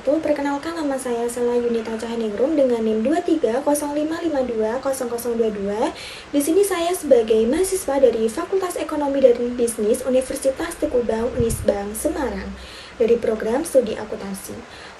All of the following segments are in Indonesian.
wabarakatuh. Perkenalkan, nama saya Sela Yunita Cahaningrum dengan NIM 2305520022. Di sini saya sebagai mahasiswa dari Fakultas Ekonomi dan Bisnis Universitas Tekubang Unisbang Semarang dari program studi akuntansi.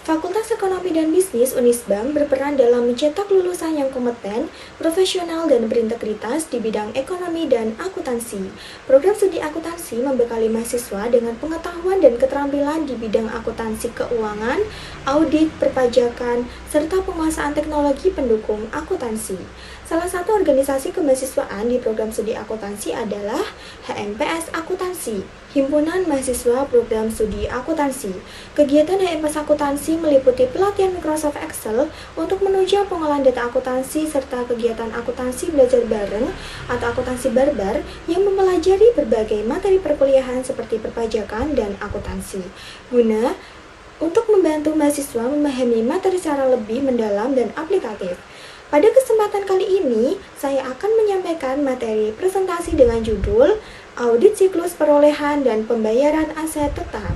Fakultas Ekonomi dan Bisnis Unisbang berperan dalam mencetak lulusan yang kompeten, profesional, dan berintegritas di bidang ekonomi dan akuntansi. Program studi akuntansi membekali mahasiswa dengan pengetahuan dan keterampilan di bidang akuntansi keuangan, audit, perpajakan, serta penguasaan teknologi pendukung akuntansi. Salah satu organisasi kemahasiswaan di program studi akuntansi adalah HMPS Akuntansi, Himpunan Mahasiswa Program Studi Akuntansi. Kegiatan HMPS Akuntansi meliputi pelatihan Microsoft Excel untuk menunjang pengolahan data akuntansi serta kegiatan akuntansi belajar bareng atau akuntansi barbar yang mempelajari berbagai materi perkuliahan seperti perpajakan dan akuntansi. Guna untuk membantu mahasiswa memahami materi secara lebih mendalam dan aplikatif. Pada kesempatan kali ini, saya akan menyampaikan materi presentasi dengan judul Audit Siklus Perolehan dan Pembayaran Aset Tetap.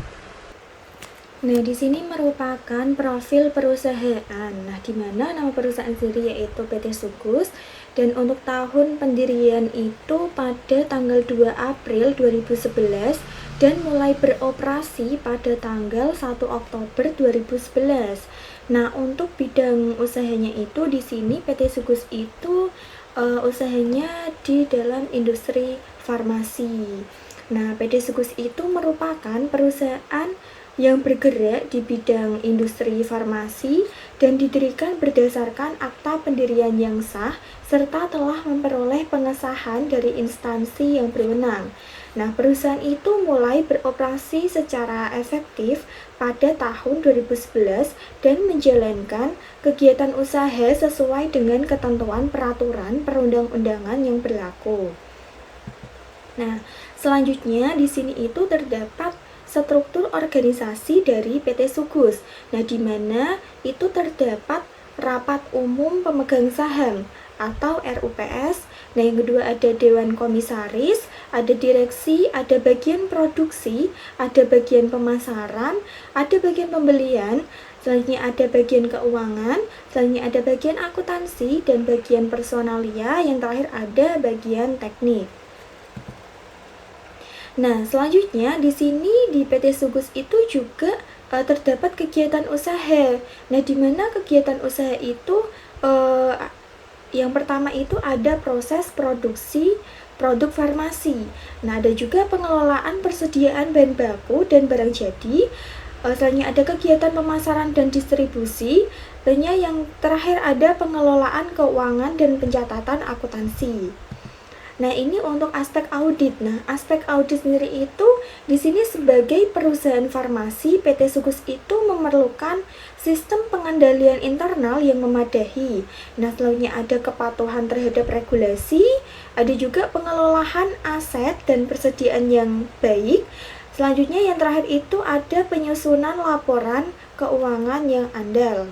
Nah, di sini merupakan profil perusahaan. Nah, di mana nama perusahaan sendiri yaitu PT Sugus, dan untuk tahun pendirian itu pada tanggal 2 April 2011 dan mulai beroperasi pada tanggal 1 Oktober 2011. Nah, untuk bidang usahanya itu di sini PT Sugus itu usahanya di dalam industri farmasi. Nah, PT Sugus itu merupakan perusahaan yang bergerak di bidang industri farmasi dan didirikan berdasarkan akta pendirian yang sah serta telah memperoleh pengesahan dari instansi yang berwenang. Nah, perusahaan itu mulai beroperasi secara efektif pada tahun 2011 dan menjalankan kegiatan usaha sesuai dengan ketentuan peraturan perundang-undangan yang berlaku. Nah, selanjutnya di sini itu terdapat struktur organisasi dari PT Sugus. Nah, di mana itu terdapat rapat umum pemegang saham atau RUPS. Nah, yang kedua ada dewan komisaris, ada direksi, ada bagian produksi, ada bagian pemasaran, ada bagian pembelian, selanjutnya ada bagian keuangan, selanjutnya ada bagian akuntansi dan bagian personalia, yang terakhir ada bagian teknik. Nah, selanjutnya di sini di PT Sugus itu juga terdapat kegiatan usaha. Nah, di mana kegiatan usaha itu yang pertama itu ada proses produksi produk farmasi. Nah, ada juga pengelolaan persediaan bahan baku dan barang jadi. Selanjutnya ada kegiatan pemasaran dan distribusi. Selanjutnya yang terakhir ada pengelolaan keuangan dan pencatatan akuntansi. Nah, ini untuk aspek audit. Nah, aspek audit sendiri itu di sini sebagai perusahaan farmasi, PT Sugus itu memerlukan sistem pengendalian internal yang memadai. Nah, selanjutnya ada kepatuhan terhadap regulasi, ada juga pengelolaan aset dan persediaan yang baik. Selanjutnya yang terakhir itu ada penyusunan laporan keuangan yang andal.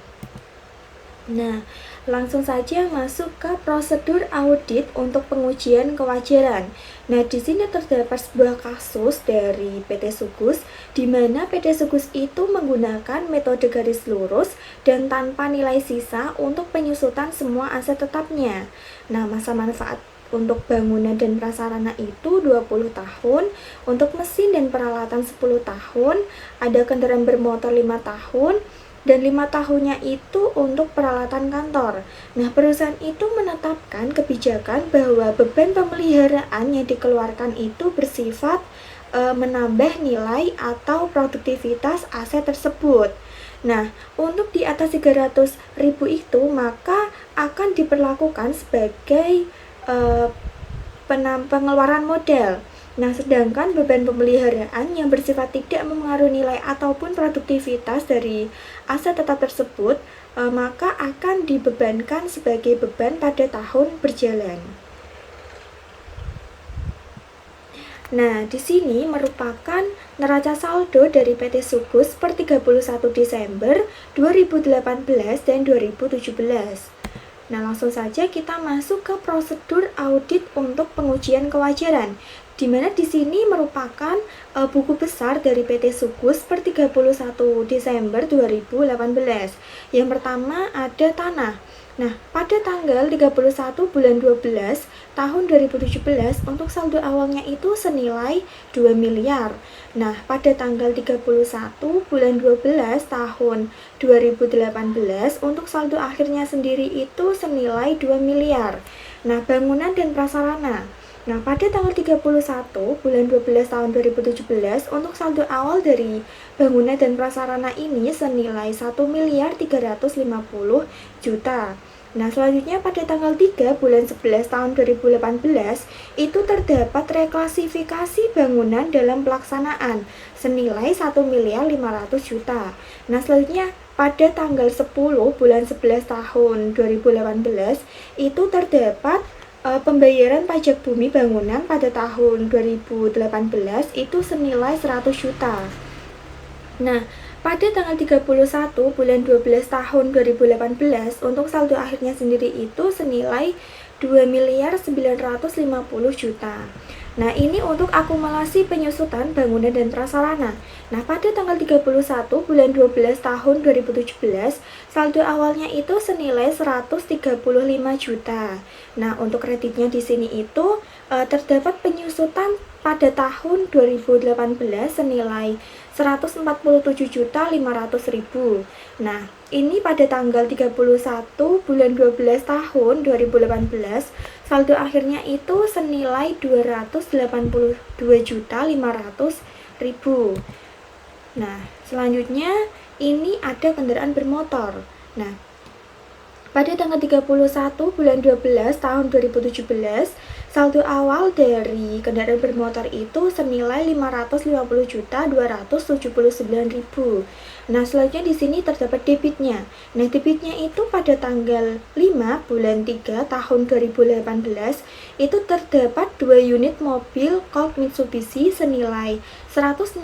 Nah, langsung saja masuk ke prosedur audit untuk pengujian kewajaran. Nah, di sini terdapat sebuah kasus dari PT Sugus, di mana PT Sugus itu menggunakan metode garis lurus dan tanpa nilai sisa untuk penyusutan semua aset tetapnya. Nah, masa manfaat untuk bangunan dan prasarana itu 20 tahun, untuk mesin dan peralatan 10 tahun, ada kendaraan bermotor 5 tahun, dan 5 tahunnya itu untuk peralatan kantor. Nah, perusahaan itu menetapkan kebijakan bahwa beban pemeliharaan yang dikeluarkan itu bersifat menambah nilai atau produktivitas aset tersebut. Nah, untuk di atas 300.000 itu maka akan diperlakukan sebagai pengeluaran modal. Nah, sedangkan beban pemeliharaan yang bersifat tidak mempengaruhi nilai ataupun produktivitas dari aset tetap tersebut, maka akan dibebankan sebagai beban pada tahun berjalan. Nah, di sini merupakan neraca saldo dari PT Sugus per 31 Desember 2018 dan 2017. Nah, langsung saja kita masuk ke prosedur audit untuk pengujian kewajaran. di mana di sini merupakan buku besar dari PT Sukus per 31 Desember 2018. Yang pertama ada tanah. Nah, pada tanggal 31 bulan 12 tahun 2017 untuk saldo awalnya itu senilai 2 miliar. Nah, pada tanggal 31 bulan 12 tahun 2018 untuk saldo akhirnya sendiri itu senilai 2 miliar. Nah, bangunan dan prasarana. Nah, pada tanggal 31 bulan 12 tahun 2017 untuk saldo awal dari bangunan dan prasarana ini senilai 1 miliar 350 juta. Nah, selanjutnya pada tanggal 3 bulan 11 tahun 2018 itu terdapat reklasifikasi bangunan dalam pelaksanaan senilai 1 miliar 500 juta. Nah, selanjutnya pada tanggal 10 bulan 11 tahun 2018 itu terdapat pembayaran pajak bumi bangunan pada tahun 2018 itu senilai 100 juta. Nah, pada tanggal 31 bulan 12 tahun 2018 untuk saldo akhirnya sendiri itu senilai 2 miliar 950 juta. Nah, ini untuk akumulasi penyusutan bangunan dan prasarana. Nah, pada tanggal 31 bulan 12 tahun 2017, saldo awalnya itu senilai 135 juta. Nah, untuk kreditnya di sini itu terdapat penyusutan pada tahun 2018 senilai 147.500.000. Nah, ini pada tanggal 31 bulan 12 tahun 2018, saldo akhirnya itu senilai 282.500.000. Nah, selanjutnya ini ada kendaraan bermotor. Nah, pada tanggal 31 bulan 12 tahun 2017, saldo awal dari kendaraan bermotor itu senilai 550.279.000. Nah, selanjutnya di sini terdapat debitnya. Nah, debitnya itu pada tanggal 5 bulan 3 tahun 2018 itu terdapat 2 unit mobil Colt Mitsubishi senilai 160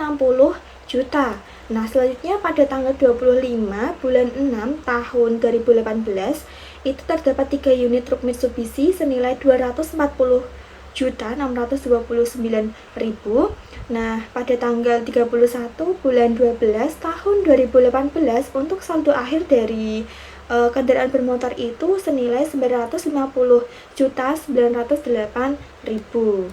juta. Nah, selanjutnya pada tanggal 25 bulan 6 tahun 2018 itu terdapat 3 unit truk Mitsubishi senilai 240.629.000. Nah, pada tanggal 31 bulan 12 tahun 2018 untuk saldo akhir dari kendaraan bermotor itu senilai 950.908.000.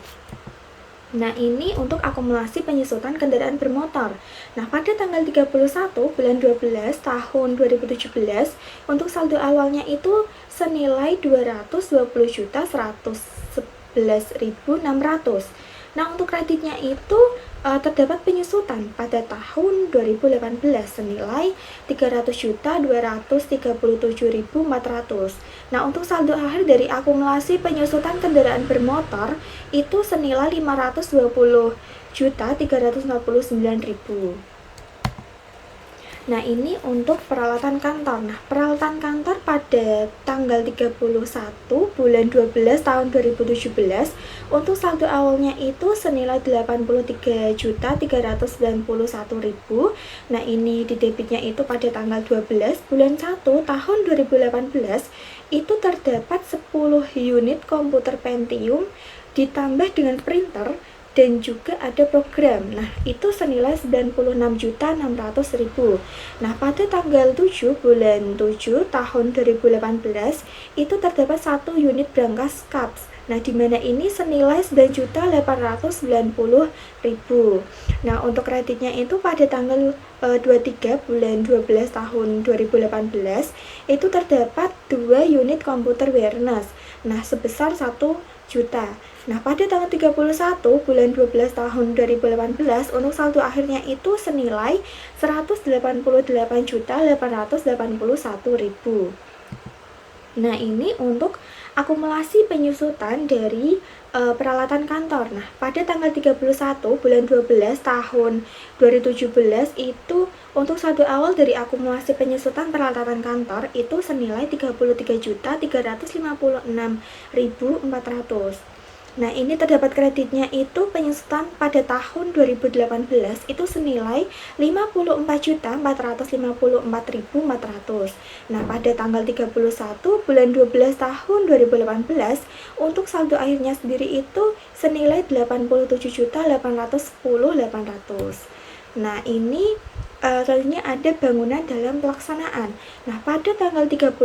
Nah, ini untuk akumulasi penyusutan kendaraan bermotor. Nah, pada tanggal 31 bulan 12 tahun 2017 untuk saldo awalnya itu senilai 220.111.600. Nah, untuk kreditnya itu terdapat penyusutan pada tahun 2018 senilai 300.237.400. Nah, untuk saldo akhir dari akumulasi penyusutan kendaraan bermotor itu senilai 520.349.000. Nah, ini untuk peralatan kantor. Nah, peralatan kantor pada tanggal 31 bulan 12 tahun 2017 untuk saldo awalnya itu senilai 83.391.000. Nah, ini di debitnya itu pada tanggal 12 bulan 1 tahun 2018 itu terdapat 10 unit komputer Pentium ditambah dengan printer dan juga ada program. Nah, itu senilai 96.600.000. Nah, pada tanggal 7 bulan 7 tahun 2018 itu terdapat 1 unit brankas CAPS. Nah, di mana ini senilai 9.890.000. Nah, untuk kreditnya itu pada tanggal 23 bulan 12 tahun 2018 itu terdapat 2 unit komputer Wireless. Nah, sebesar 1 juta. Nah, pada tanggal 31 bulan 12 tahun 2018 untuk saldo akhirnya itu senilai 188.881.000. Nah, ini untuk akumulasi penyusutan dari peralatan kantor. Nah, pada tanggal 31 bulan 12 tahun 2017 itu untuk saldo awal dari akumulasi penyusutan peralatan kantor itu senilai 33.356.400. Nah, ini terdapat kreditnya itu penyusutan pada tahun 2018 itu senilai 54.454.400. Nah, pada tanggal 31 bulan 12 tahun 2018 untuk saldo akhirnya sendiri itu senilai 87.810.800. Nah, ini selanjutnya ada bangunan dalam pelaksanaan. Nah, pada tanggal 31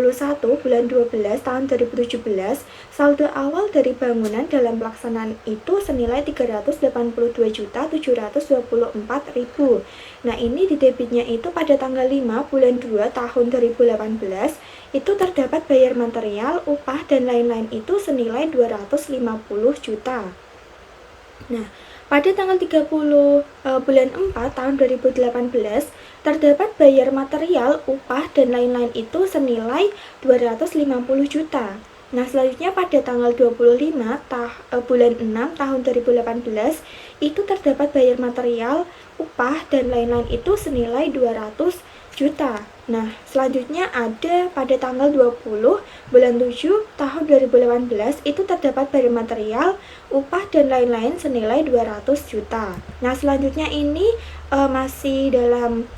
bulan 12 tahun 2017, saldo awal dari bangunan dalam pelaksanaan itu senilai 382.724.000. Nah, ini di debitnya itu pada tanggal 5 bulan 2 tahun 2018 itu terdapat bayar material, upah, dan lain-lain itu senilai 250 juta. Nah, pada tanggal 30 bulan 4 tahun 2018 terdapat bayar material, upah, dan lain-lain itu senilai 250 juta. Nah, selanjutnya pada tanggal 25 bulan 6 tahun 2018 itu terdapat bayar material, upah, dan lain-lain itu senilai 200 juta. Nah, selanjutnya ada pada tanggal 20 bulan 7 tahun 2018 itu terdapat bayar material, upah, dan lain-lain senilai 200 juta. Nah, selanjutnya ini masih dalam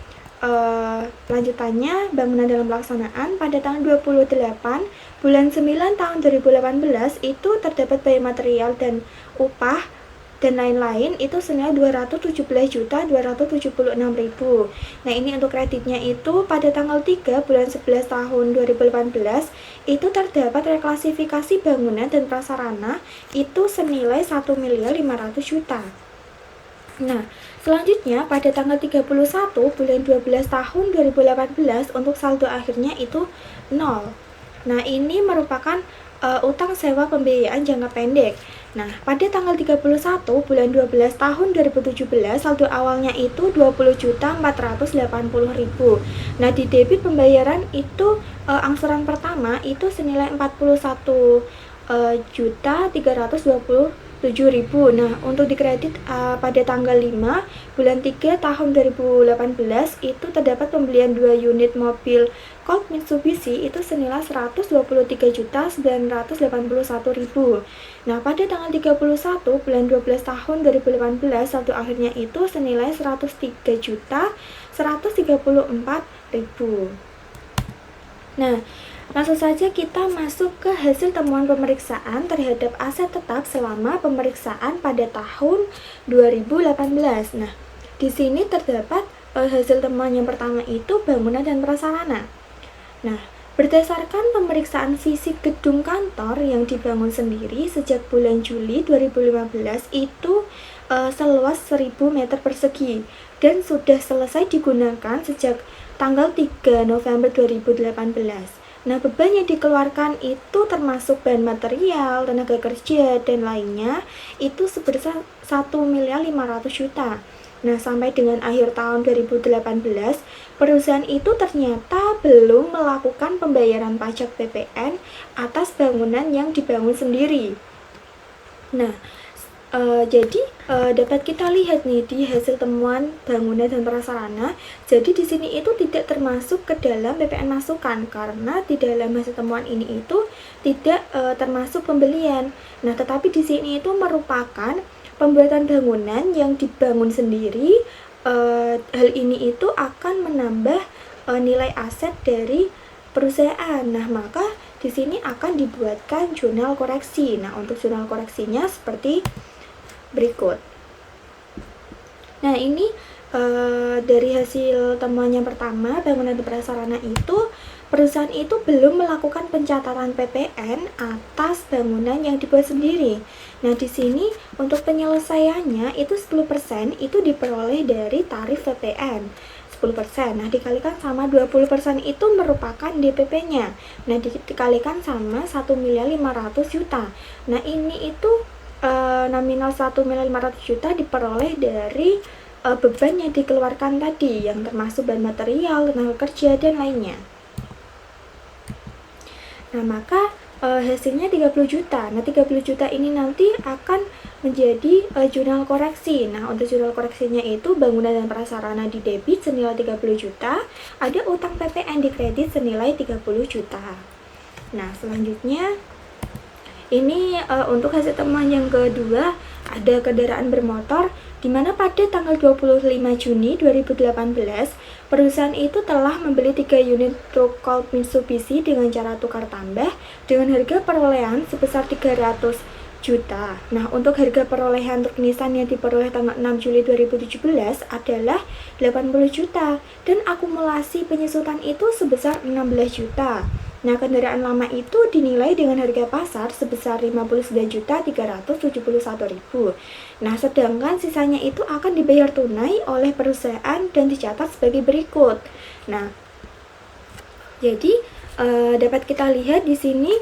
lanjutannya bangunan dalam pelaksanaan pada tanggal 28 bulan 9 tahun 2018 itu terdapat bayar material dan upah dan lain-lain itu senilai 217.276.000. Nah, ini untuk kreditnya itu pada tanggal 3 bulan 11 tahun 2018 itu terdapat reklasifikasi bangunan dan prasarana itu senilai 1.500.000.000. Nah, selanjutnya pada tanggal 31 bulan 12 tahun 2018 untuk saldo akhirnya itu 0. Nah, ini merupakan utang sewa pembiayaan jangka pendek. Nah, pada tanggal 31 bulan 12 tahun 2017 saldo awalnya itu 20.480.000. Nah, di debit pembayaran itu angsuran pertama itu senilai 41.327.000. Nah, untuk dikredit pada tanggal 5 bulan 3 tahun 2018 itu terdapat pembelian 2 unit mobil Colt Mitsubishi itu senilai 123.981.000. Nah, pada tanggal 31 bulan 12 tahun 2018 saldo akhirnya itu senilai 103.134.000. Nah, langsung saja kita masuk ke hasil temuan pemeriksaan terhadap aset tetap selama pemeriksaan pada tahun 2018. Nah, di sini terdapat hasil temuan yang pertama itu bangunan dan prasarana. Nah, berdasarkan pemeriksaan fisik gedung kantor yang dibangun sendiri sejak bulan Juli 2015 itu seluas 1000 meter persegi dan sudah selesai digunakan sejak tanggal 3 November 2018. Nah, beban yang dikeluarkan itu termasuk bahan material, tenaga kerja, dan lainnya itu sebesar 1.500.000.000. Nah, sampai dengan akhir tahun 2018, perusahaan itu ternyata belum melakukan pembayaran pajak PPN atas bangunan yang dibangun sendiri. Nah, jadi dapat kita lihat nih di hasil temuan bangunan dan prasarana. Jadi di sini itu tidak termasuk ke dalam PPN masukan karena di dalam hasil temuan ini itu tidak termasuk pembelian. Nah, tetapi di sini itu merupakan pembuatan bangunan yang dibangun sendiri. Hal ini itu akan menambah nilai aset dari perusahaan. Nah, maka di sini akan dibuatkan jurnal koreksi. Nah, untuk jurnal koreksinya seperti berikut. Nah, ini dari hasil temuan yang pertama, bangunan dan prasarana itu perusahaan itu belum melakukan pencatatan PPN atas bangunan yang dibuat sendiri. Nah, di sini untuk penyelesaiannya itu 10% itu diperoleh dari tarif PPN. 10%. Nah, dikalikan sama 20% itu merupakan DPP-nya. Nah, dikalikan sama 1.500.000.000. Nah, ini itu nominal 1.500.000.000 diperoleh dari beban yang dikeluarkan tadi yang termasuk bahan material, tenaga kerja, dan lainnya. Nah, maka hasilnya 30 juta. Nah, 30 juta ini nanti akan menjadi jurnal koreksi. Nah, untuk jurnal koreksinya itu bangunan dan prasarana di debit senilai 30 juta, ada utang PPN di kredit senilai 30 juta. Nah, selanjutnya Ini untuk hasil temuan yang kedua, ada kendaraan bermotor di mana pada tanggal 25 Juni 2018 perusahaan itu telah membeli 3 unit truk Colt Mitsubishi dengan cara tukar tambah dengan harga perolehan sebesar 300 juta. Nah, untuk harga perolehan truk Nissan yang diperoleh tanggal 6 Juli 2017 adalah 80 juta dan akumulasi penyusutan itu sebesar 16 juta. Nah, kendaraan lama itu dinilai dengan harga pasar sebesar 59.371.000. Nah, sedangkan sisanya itu akan dibayar tunai oleh perusahaan dan dicatat sebagai berikut. Nah, jadi dapat kita lihat di sini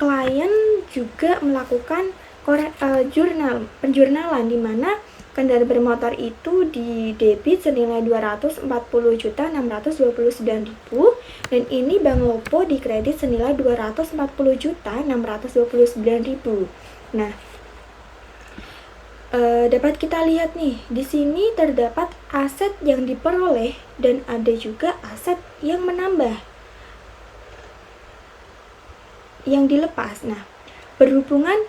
klien juga melakukan penjurnalan di mana kendaraan bermotor itu di debit senilai 240.629.000 dan ini Bank Lopo di kredit senilai 240.629.000. Nah, dapat kita lihat nih, di sini terdapat aset yang diperoleh dan ada juga aset yang menambah, yang dilepas. Nah, berhubungan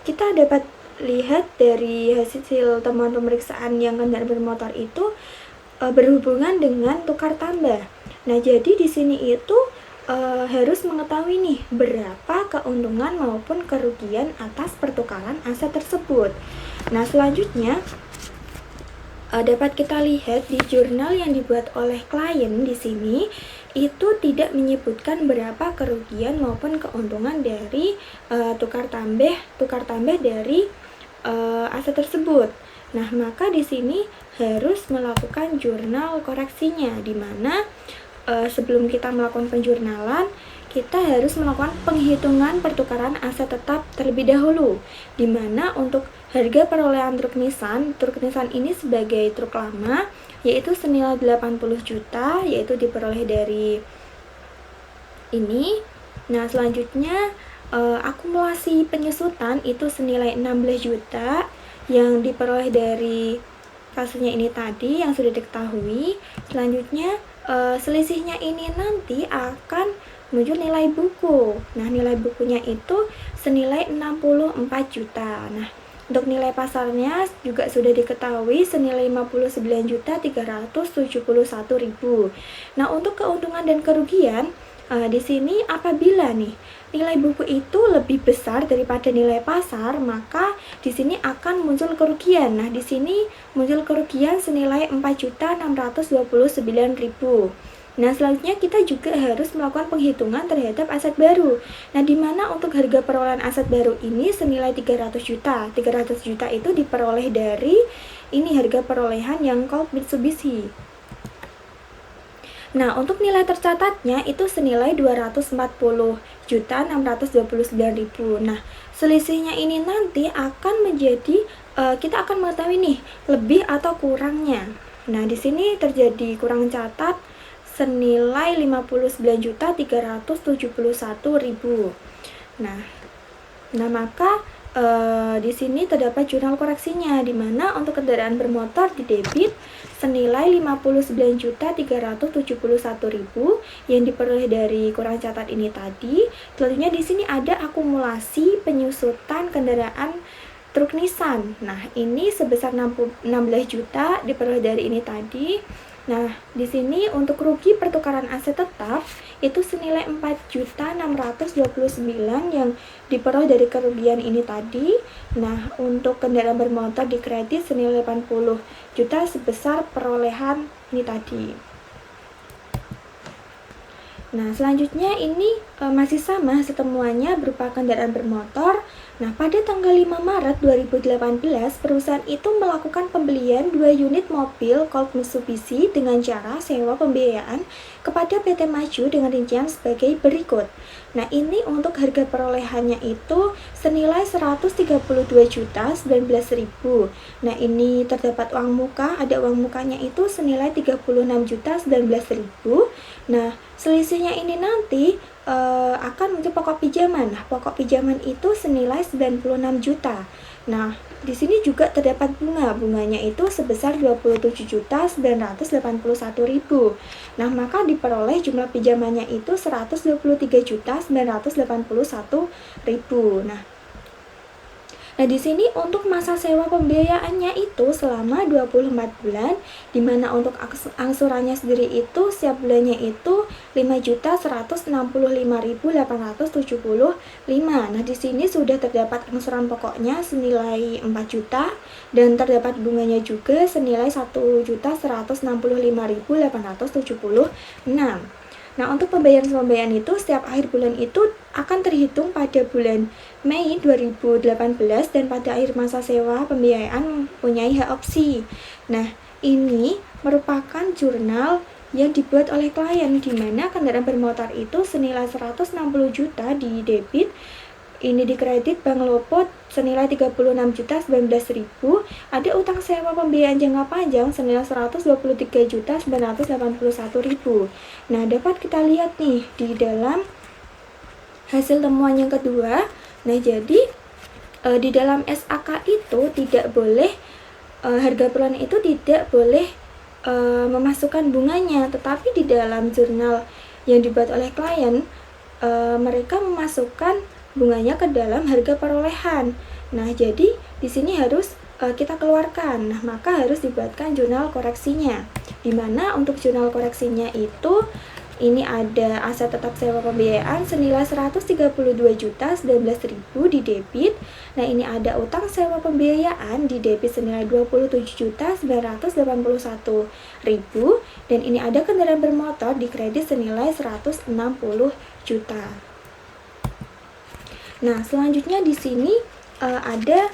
kita dapat lihat dari hasil temuan pemeriksaan yang kendaraan bermotor itu berhubungan dengan tukar tambah. Nah, jadi di sini itu harus mengetahui nih berapa keuntungan maupun kerugian atas pertukaran aset tersebut. Nah, selanjutnya dapat kita lihat di jurnal yang dibuat oleh klien di sini itu tidak menyebutkan berapa kerugian maupun keuntungan dari tukar tambah dari aset tersebut. Nah, maka di sini harus melakukan jurnal koreksinya, di mana sebelum kita melakukan penjurnalan, kita harus melakukan penghitungan pertukaran aset tetap terlebih dahulu, di mana untuk harga perolehan truk Nissan ini sebagai truk lama yaitu senilai 80 juta, yaitu diperoleh dari ini. Nah, selanjutnya akumulasi penyusutan itu senilai 16 juta yang diperoleh dari kasusnya ini tadi yang sudah diketahui. Selanjutnya selisihnya ini nanti akan muncul nilai buku. Nah, nilai bukunya itu senilai 64 juta. Nah, untuk nilai pasarnya juga sudah diketahui senilai 59.371.000. Nah, untuk keuntungan dan kerugian di sini apabila nih nilai buku itu lebih besar daripada nilai pasar, maka di sini akan muncul kerugian. Nah, di sini muncul kerugian senilai 4.629.000. Nah, selanjutnya kita juga harus melakukan penghitungan terhadap aset baru. Nah, di mana untuk harga perolehan aset baru ini senilai 300 juta. 300 juta itu diperoleh dari ini harga perolehan yang Colt Mitsubishi. Nah, untuk nilai tercatatnya itu senilai 240.629.000. Nah, selisihnya ini nanti akan menjadi kita akan mengetahui nih lebih atau kurangnya. Nah, di sini terjadi kurang catat senilai 59.371.000. Nah, maka di sini terdapat jurnal koreksinya, di mana untuk kendaraan bermotor di debit senilai 59.371.000 yang diperoleh dari kurang catat ini tadi. Selanjutnya di sini ada akumulasi penyusutan kendaraan truk Nissan. Nah, ini sebesar 16 juta diperoleh dari ini tadi. Nah, di sini untuk rugi pertukaran aset tetap itu senilai 4.629 yang diperoleh dari kerugian ini tadi. Nah, untuk kendaraan bermotor di kredit senilai 80 juta sebesar perolehan ini tadi. Nah, selanjutnya ini masih sama setemuannya berupa kendaraan bermotor. Nah, pada tanggal 5 Maret 2018, perusahaan itu melakukan pembelian 2 unit mobil Colt Mitsubishi dengan cara sewa pembiayaan kepada PT Maju dengan rincian sebagai berikut. Nah, ini untuk harga perolehannya itu senilai 132.019.000. Nah, ini terdapat uang muka, ada uang mukanya itu senilai 36.019.000. Nah, selisihnya ini nanti akan muncul pokok pinjaman. Nah, pokok pinjaman itu senilai 96 juta. Nah, di sini juga terdapat bunganya itu sebesar 27.981.000. Nah, maka diperoleh jumlah pinjamannya itu 123.981.000. Nah, di sini untuk masa sewa pembiayaannya itu selama 24 bulan, di mana untuk angsurannya sendiri itu setiap bulannya itu 5.165.875. Nah, di sini sudah terdapat angsuran pokoknya senilai 4 juta dan terdapat bunganya juga senilai 1.165.876. Nah, untuk pembayaran itu setiap akhir bulan itu akan terhitung pada bulan Mei 2018 dan pada akhir masa sewa pembiayaan mempunyai hak opsi. Nah, ini merupakan jurnal yang dibuat oleh klien di mana kendaraan bermotor itu senilai 160 juta di debit, ini di kredit Bank Lopo senilai 36.019.000, ada utang sewa pembiayaan jangka panjang senilai 123.981.000. Nah, dapat kita lihat nih di dalam hasil temuan yang kedua. Nah, jadi di dalam SAK itu tidak boleh harga perusahaan itu tidak boleh memasukkan bunganya, tetapi di dalam jurnal yang dibuat oleh klien mereka memasukkan bunganya ke dalam harga perolehan. Nah, jadi di sini harus kita keluarkan. Nah, maka harus dibuatkan jurnal koreksinya. Di mana untuk jurnal koreksinya itu ini ada aset tetap sewa pembiayaan senilai 132.019.000 di debit. Nah, ini ada utang sewa pembiayaan di debit senilai 27.981.000 dan ini ada kendaraan bermotor di kredit senilai 160 juta. Nah, selanjutnya di sini ada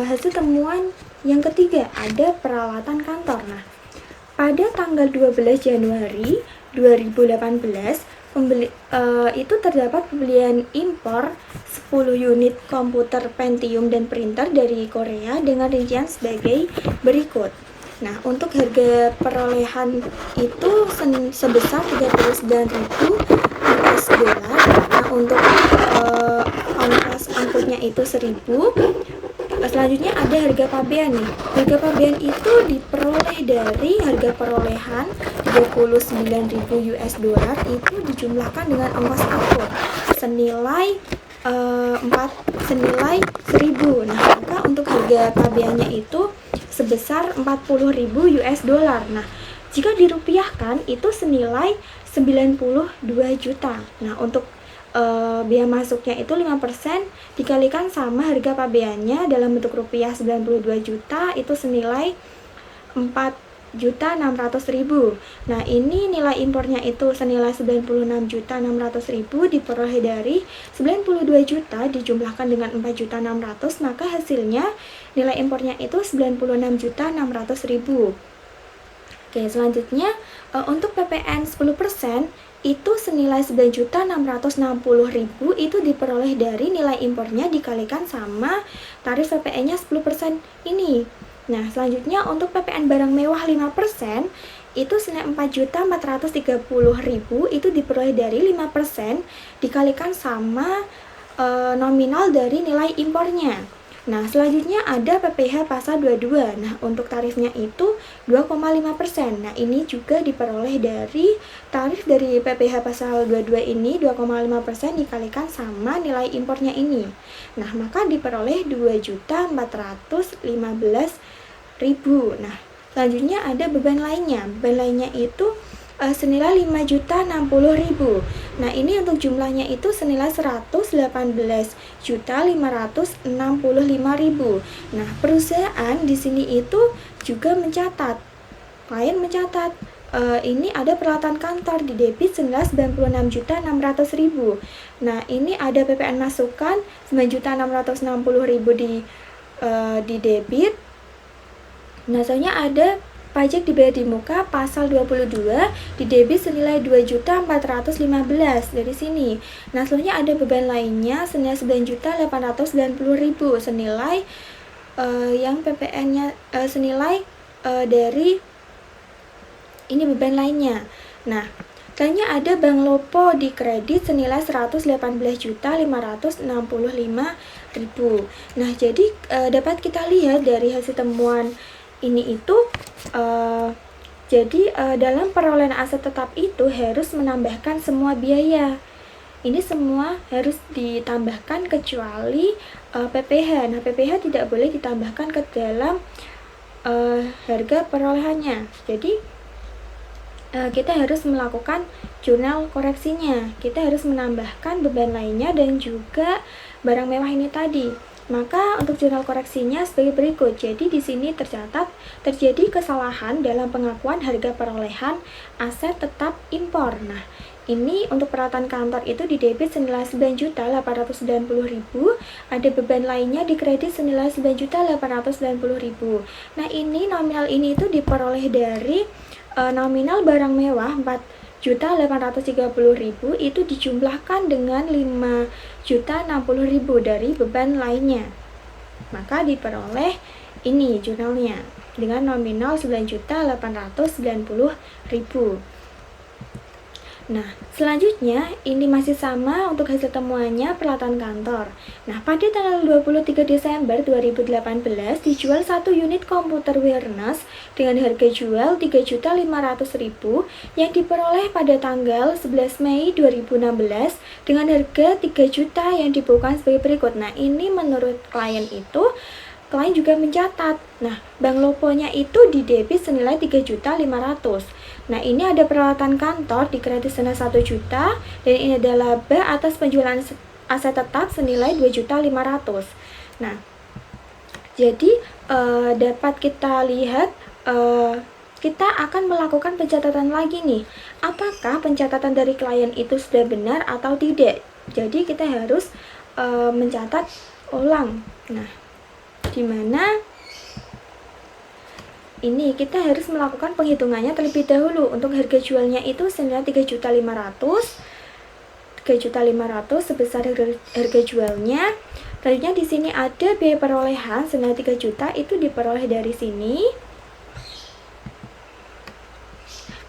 hasil temuan yang ketiga, ada peralatan kantor. Nah, pada tanggal 12 Januari 2018 itu terdapat pembelian impor 10 unit komputer Pentium dan printer dari Korea dengan rincian sebagai berikut. Nah, untuk harga perolehan itu sebesar 39.000 US dollar. Nah, untuk ongkos angkutnya itu 1.000. Selanjutnya ada harga pabean nih. Harga pabean itu diperoleh dari harga perolehan 39.000 US dollar itu dijumlahkan dengan ongkos angkut senilai 1.000. Nah, maka untuk harga pabeannya itu sebesar 40.000 US dollar. Nah, jika dirupiahkan itu senilai 92 juta. Nah, untuk biaya masuknya itu 5% dikalikan sama harga pabeannya dalam bentuk rupiah 92 juta itu senilai 4.600.000. Nah, ini nilai impornya itu senilai 96.600.000 diperoleh dari 92 juta dijumlahkan dengan 4.600.000, maka hasilnya nilai impornya itu 96.600.000. Oke, selanjutnya untuk PPN 10% itu senilai 9.660.000 itu diperoleh dari nilai impornya dikalikan sama tarif PPN-nya 10% ini. Nah, selanjutnya untuk PPN barang mewah 5% itu senilai 4.430.000 itu diperoleh dari 5% dikalikan sama nominal dari nilai impornya. Nah, selanjutnya ada PPh pasal 22. Nah, untuk tarifnya itu 2,5%. Nah, ini juga diperoleh dari tarif dari PPh pasal 22 ini 2,5% dikalikan sama nilai impornya ini. Nah, maka diperoleh 2.415.000. Nah, selanjutnya ada beban lainnya. Beban lainnya itu senilai 5.060.000. Nah, ini untuk jumlahnya itu senilai 118.565.000. Nah, perusahaan di sini itu juga mencatat, klien mencatat ini ada peralatan kantor di debit senilai 96.600.000. Nah, ini ada PPN masukan 9.660.000 di debit. Nah, soalnya ada pajak dibayar di muka pasal 22 di debit senilai 2.415 dari sini. Nah, selanjutnya ada beban lainnya senilai 9.890.000 senilai yang PPN-nya senilai dari ini beban lainnya. Nah, selanjutnya ada Bank Lopo di kredit senilai 118.565.000. Nah, jadi dapat kita lihat dari hasil temuan ini itu dalam perolehan aset tetap itu harus menambahkan semua biaya. Ini semua harus ditambahkan kecuali PPh. Nah, PPh tidak boleh ditambahkan ke dalam harga perolehannya. Jadi kita harus melakukan jurnal koreksinya. Kita harus menambahkan beban lainnya dan juga barang mewah ini tadi. Maka untuk jurnal koreksinya sebagai berikut. Jadi di sini tercatat terjadi kesalahan dalam pengakuan harga perolehan aset tetap impor. Nah, ini untuk peralatan kantor itu didebit senilai 9.890.000, ada beban lainnya dikredit senilai 9.890.000. Nah, ini nominal ini itu diperoleh dari nominal barang mewah 4.830.000 itu dijumlahkan dengan 5.060.000 dari beban lainnya. Maka diperoleh ini jurnalnya dengan nominal 9.890.000. Nah, selanjutnya ini masih sama untuk hasil temuannya peralatan kantor. Nah, pada tanggal 23 Desember 2018 dijual 1 unit komputer Wireless dengan harga jual 3.500.000 yang diperoleh pada tanggal 11 Mei 2016 dengan harga 3 juta yang dibukukan sebagai berikut. Nah, ini menurut klien itu klien juga mencatat. Nah, bank loponya itu didebit senilai 3.500.000. Nah, ini ada peralatan kantor dikredit senilai 1 juta dan ini ada laba atas penjualan aset tetap senilai 2.500.000. Nah, jadi dapat kita lihat kita akan melakukan pencatatan lagi nih. Apakah pencatatan dari klien itu sudah benar atau tidak? Jadi kita harus mencatat ulang. Nah, dimana ini kita harus melakukan penghitungannya terlebih dahulu. Untuk harga jualnya itu senilai 3.500.000 sebesar harga jualnya. Selanjutnya di sini ada biaya perolehan senilai 3 juta itu diperoleh dari sini.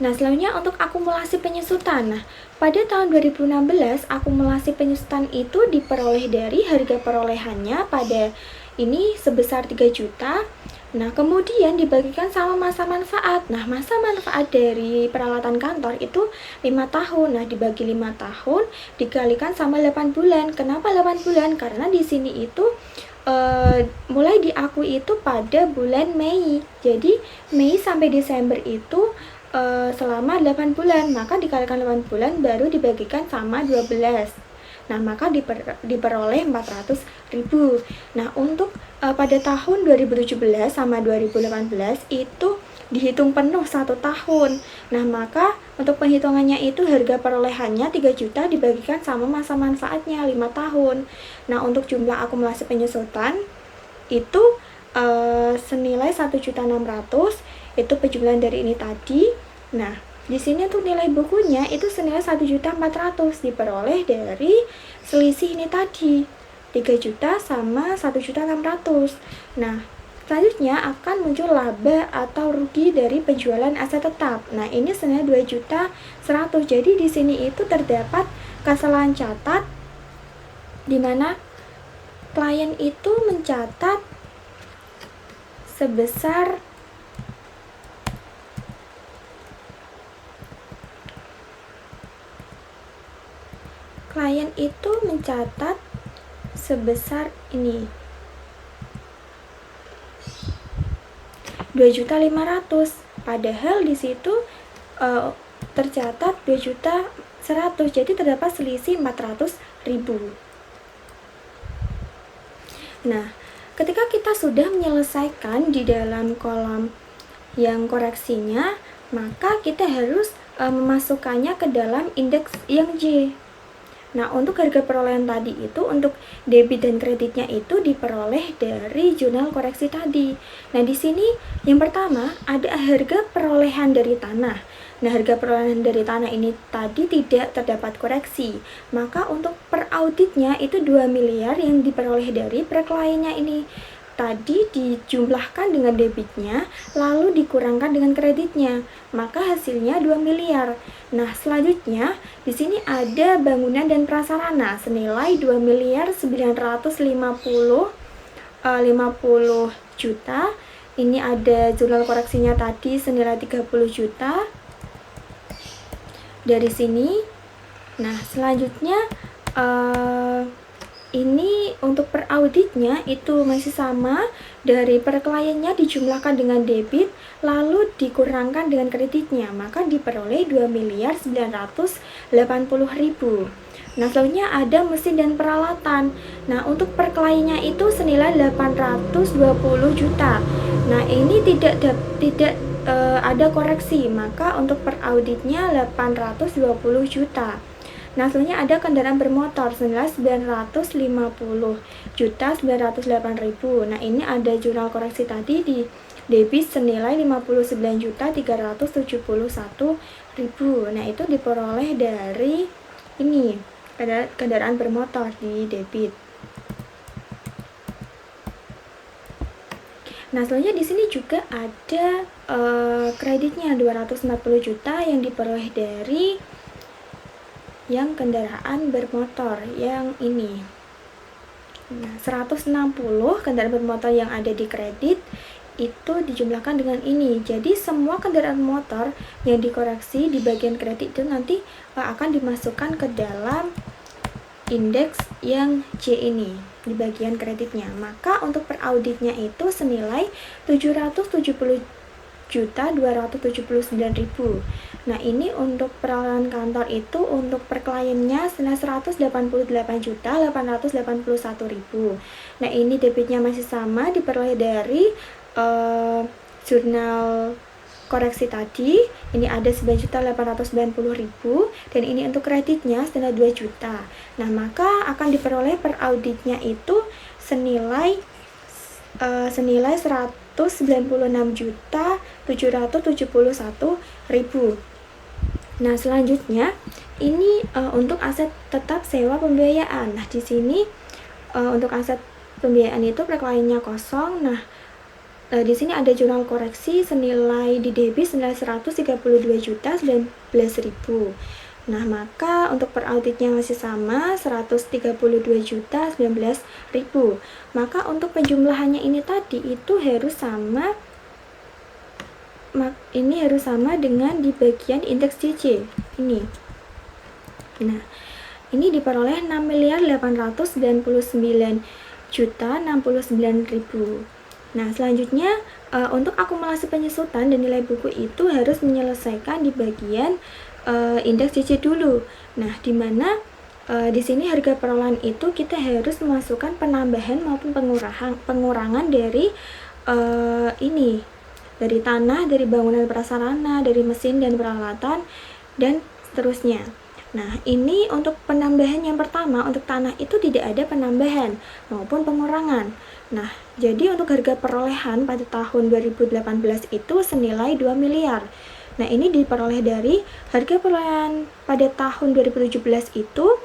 Nah, selanjutnya untuk akumulasi penyusutan. Nah, pada tahun 2016 akumulasi penyusutan itu diperoleh dari harga perolehannya pada ini sebesar 3 juta. Nah, kemudian dibagikan sama masa manfaat. Nah, masa manfaat dari peralatan kantor itu 5 tahun. Nah, dibagi 5 tahun dikalikan sama 8 bulan. Kenapa 8 bulan? Karena di sini itu mulai diakui itu pada bulan Mei. Jadi, Mei sampai Desember itu selama 8 bulan. Maka dikalikan 8 bulan baru dibagikan sama 12. Nah, maka diperoleh 400.000. Nah, untuk pada tahun 2017 sama 2018 itu dihitung penuh 1 tahun. Nah, maka untuk penghitungannya itu harga perolehannya 3 juta dibagikan sama masa manfaatnya 5 tahun. Nah, untuk jumlah akumulasi penyusutan itu senilai 1.600.000 itu penjumlahan dari ini tadi. Nah, di sini untuk nilai bukunya itu senilai 1.400.000 diperoleh dari selisih ini tadi 3 juta sama 1.600.000. Nah, selanjutnya akan muncul laba atau rugi dari penjualan aset tetap. Nah, ini senilai 2.100.000. Jadi di sini itu terdapat kesalahan catat di mana klien itu mencatat sebesar ini 2.500.000. Padahal di situ tercatat 2.100.000. Jadi terdapat selisih 400.000. Nah, ketika kita sudah menyelesaikan di dalam kolom yang koreksinya, maka kita harus memasukkannya ke dalam indeks yang J. Nah, untuk harga perolehan tadi itu untuk debit dan kreditnya itu diperoleh dari jurnal koreksi tadi. Nah, di sini yang pertama ada harga perolehan dari tanah. Nah, harga perolehan dari tanah ini tadi tidak terdapat koreksi. Maka untuk per auditnya itu 2 miliar yang diperoleh dari per kliennya ini tadi dijumlahkan dengan debitnya, lalu dikurangkan dengan kreditnya, maka hasilnya 2 miliar. Nah, selanjutnya di sini ada bangunan dan prasarana senilai 2 miliar 950 juta. Ini ada jurnal koreksinya tadi senilai 30 juta. Dari sini. Nah, selanjutnya ini untuk per auditnya itu masih sama, dari per kliennya dijumlahkan dengan debit lalu dikurangkan dengan kreditnya, maka diperoleh 2 miliar 980 ribu. Nah, selanjutnya ada mesin dan peralatan. Nah, untuk per kliennya itu senilai 820 juta. Nah, ini tidak ada koreksi, maka untuk per auditnya 820 juta. Nah, selanjutnya ada kendaraan bermotor senilai 950 juta 908 ribu. Nah, ini ada jurnal koreksi tadi di debit senilai 59 juta 371 ribu. Nah, itu diperoleh dari ini kendaraan bermotor di debit. Nah, selanjutnya di sini juga ada kreditnya 240 juta yang diperoleh dari yang kendaraan bermotor yang ini. Nah, 160 kendaraan bermotor yang ada di kredit itu dijumlahkan dengan ini. Jadi semua kendaraan motor yang dikoreksi di bagian kredit itu nanti akan dimasukkan ke dalam indeks yang C ini di bagian kreditnya. Maka untuk per auditnya itu senilai 770 juta 279 ribu. Nah, ini untuk peralatan kantor itu untuk per kliennya senilai 188 juta 881 ribu. Nah, ini debitnya masih sama, diperoleh dari jurnal koreksi tadi. Ini ada 9.890 ribu, dan ini untuk kreditnya senilai 2 juta. Nah, maka akan diperoleh per auditnya itu senilai 196 juta 771 ribu. Nah, selanjutnya ini untuk aset tetap sewa pembiayaan. Nah, di sini untuk aset pembiayaan itu per kliennya kosong. Nah, di sini ada jurnal koreksi senilai di debit senilai 132 juta 19 ribu. Nah, maka untuk per auditnya masih sama 132 juta 19 ribu. Maka untuk penjumlahannya ini tadi itu harus sama, ini harus sama dengan di bagian indeks CC ini. Nah, ini diperoleh 6 miliar 899 juta 69 ribu. Nah, selanjutnya untuk akumulasi penyusutan dan nilai buku itu harus menyelesaikan di bagian indeks CC dulu. Nah, di mana di sini harga perolehan itu kita harus memasukkan penambahan maupun pengurangan dari ini, dari tanah, dari bangunan prasarana, dari mesin dan peralatan, dan seterusnya. Nah, ini untuk penambahan yang pertama, untuk tanah itu tidak ada penambahan maupun pengurangan. Nah, jadi untuk harga perolehan pada tahun 2018 itu senilai 2 miliar. Nah, ini diperoleh dari harga perolehan pada tahun 2017 itu.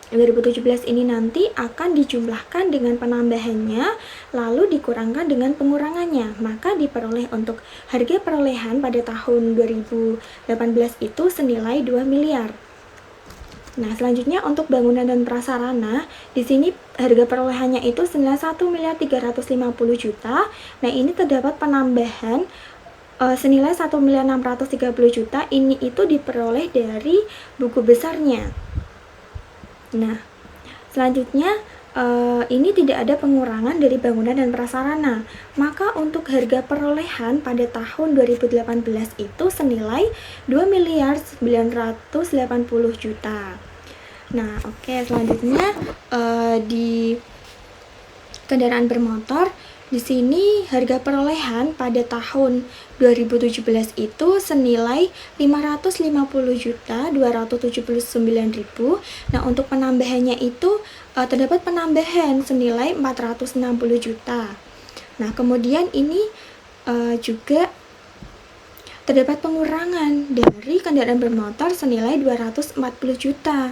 2017 ini nanti akan dijumlahkan dengan penambahannya, lalu dikurangkan dengan pengurangannya. Maka diperoleh untuk harga perolehan pada tahun 2018 itu senilai 2 miliar. Nah, selanjutnya untuk bangunan dan prasarana, di sini harga perolehannya itu senilai 1 miliar 350 juta. Nah, ini terdapat penambahan senilai 1 miliar 630 juta. Ini itu diperoleh dari buku besarnya. Nah, selanjutnya ini tidak ada pengurangan dari bangunan dan prasarana. Maka untuk harga perolehan pada tahun 2018 itu senilai 2 miliar 980 juta. Nah, oke, selanjutnya di kendaraan bermotor, di sini harga perolehan pada tahun 2017 itu senilai 550 juta 279 ribu. Nah, untuk penambahannya itu terdapat penambahan senilai 460 juta. Nah, kemudian ini juga terdapat pengurangan dari kendaraan bermotor senilai 240 juta.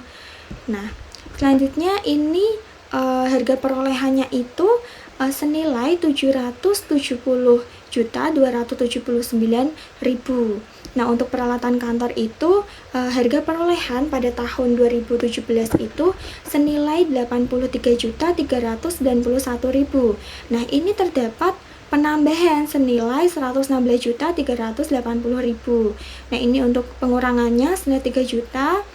Nah, selanjutnya ini harga perolehannya itu senilai 770.279.000. Nah, untuk peralatan kantor itu harga perolehan pada tahun 2017 itu senilai 83.391.000. Nah, ini terdapat penambahan senilai 116.380.000. Nah, ini untuk pengurangannya senilai 3 juta.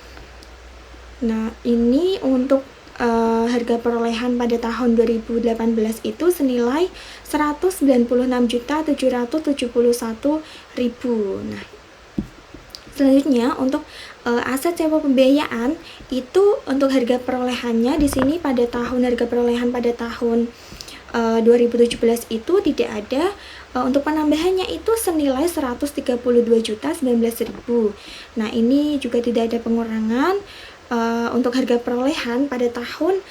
Nah, ini untuk harga perolehan pada tahun 2018 itu senilai 196.771.000. Nah, selanjutnya untuk aset sewa pembiayaan itu untuk harga perolehannya di sini pada tahun harga perolehan pada tahun 2017 itu tidak ada. Untuk penambahannya itu senilai 132.019.000. Nah, ini juga tidak ada pengurangan. Untuk harga perolehan pada tahun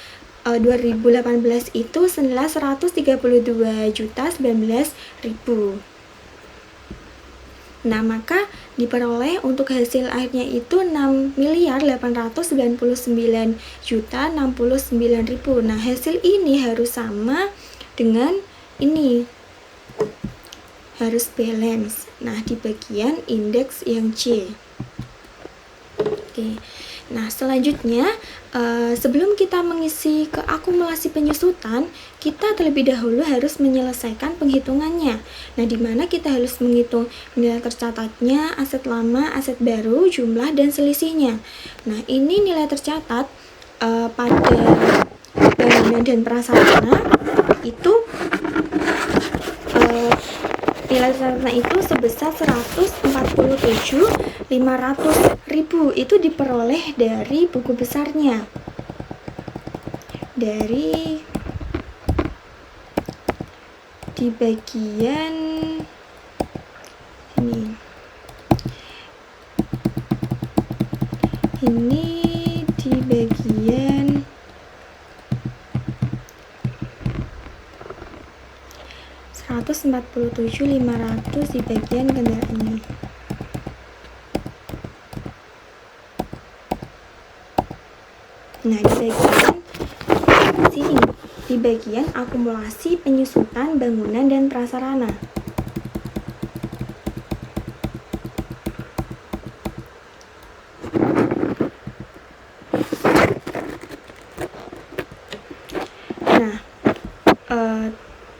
2018 itu senilai 132.019.000. Nah, maka diperoleh untuk hasil akhirnya itu 6.899.069.000. Nah, hasil ini harus sama dengan ini, harus balance. Nah, di bagian indeks yang C. Oke. Nah, selanjutnya sebelum kita mengisi ke akumulasi penyusutan, kita terlebih dahulu harus menyelesaikan penghitungannya. Nah, di mana kita harus menghitung nilai tercatatnya, aset lama, aset baru, jumlah, dan selisihnya. Nah, ini nilai tercatat pada bangunan dan prasarana itu nilai tercatatnya itu sebesar 147.500.000. Itu diperoleh dari buku besarnya, dari di bagian ini di bagian 147.500 di bagian kendaraan ini. Nah, di bagian sini, di bagian akumulasi penyusutan bangunan dan prasarana. Nah,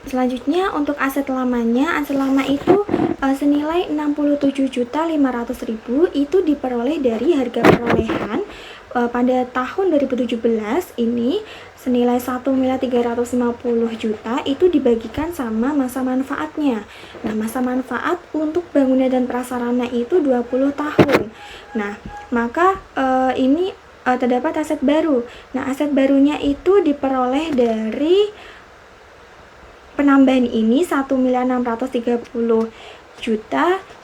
selanjutnya untuk aset lamanya, aset lama itu senilai 67.500.000 itu diperoleh dari harga perolehan pada tahun 2017 ini senilai 1.350.000 itu dibagikan sama masa manfaatnya. Nah, masa manfaat untuk bangunan dan prasarana itu 20 tahun. Nah, maka ini terdapat aset baru. Nah, aset barunya itu diperoleh dari penambahan ini 1.630.000